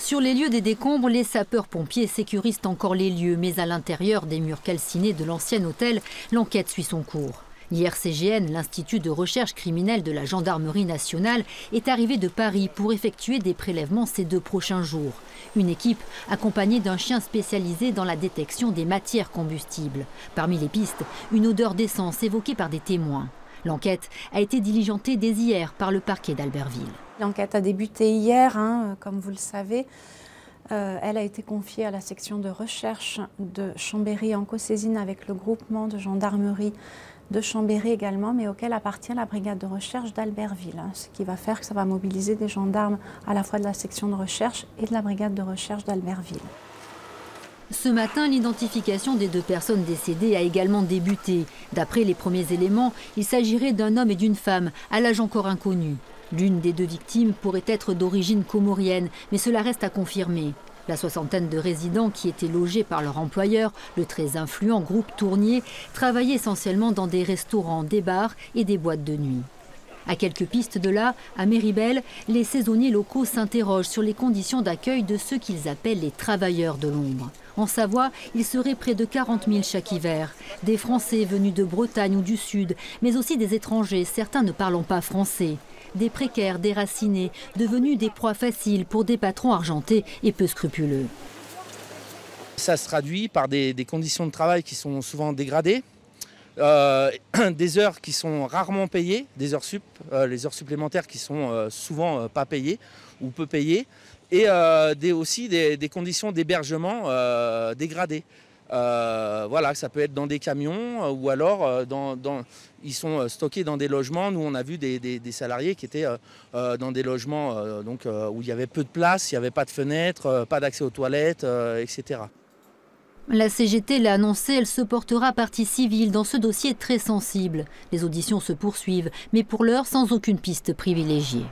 Sur les lieux des décombres, les sapeurs-pompiers sécurisent encore les lieux, mais à l'intérieur des murs calcinés de l'ancien hôtel, l'enquête suit son cours. L'IRCGN, l'Institut de recherche criminelle de la Gendarmerie nationale, est arrivé de Paris pour effectuer des prélèvements ces 2 prochains jours. Une équipe accompagnée d'un chien spécialisé dans la détection des matières combustibles. Parmi les pistes, une odeur d'essence évoquée par des témoins. L'enquête a été diligentée dès hier par le parquet d'Albertville. L'enquête a débuté hier, comme vous le savez. Elle a été confiée à la section de recherche de Chambéry en cosaisine avec le groupement de gendarmerie de Chambéry également, mais auquel appartient la brigade de recherche d'Albertville. Ce qui va faire que ça va mobiliser des gendarmes à la fois de la section de recherche et de la brigade de recherche d'Albertville. Ce matin, l'identification des 2 personnes décédées a également débuté. D'après les premiers éléments, il s'agirait d'un homme et d'une femme, à l'âge encore inconnu. L'une des 2 victimes pourrait être d'origine comorienne, mais cela reste à confirmer. La soixantaine de résidents qui étaient logés par leur employeur, le très influent groupe Tournier, travaillaient essentiellement dans des restaurants, des bars et des boîtes de nuit. À quelques pistes de là, à Méribel, les saisonniers locaux s'interrogent sur les conditions d'accueil de ceux qu'ils appellent les travailleurs de l'ombre. En Savoie, il serait près de 40 000 chaque hiver. Des Français venus de Bretagne ou du Sud, mais aussi des étrangers, certains ne parlant pas français. Des précaires déracinés, devenus des proies faciles pour des patrons argentés et peu scrupuleux. Ça se traduit par des conditions de travail qui sont souvent dégradées, des heures qui sont rarement payées, des heures sup, les heures supplémentaires qui sont souvent pas payées ou peu payées, et aussi des conditions d'hébergement dégradées. Voilà, ça peut être dans des camions ou alors ils sont stockés dans des logements. Nous, on a vu des salariés qui étaient dans des logements où il y avait peu de place, il n'y avait pas de fenêtres, pas d'accès aux toilettes, etc. La CGT l'a annoncé, elle se portera partie civile dans ce dossier très sensible. Les auditions se poursuivent, mais pour l'heure sans aucune piste privilégiée.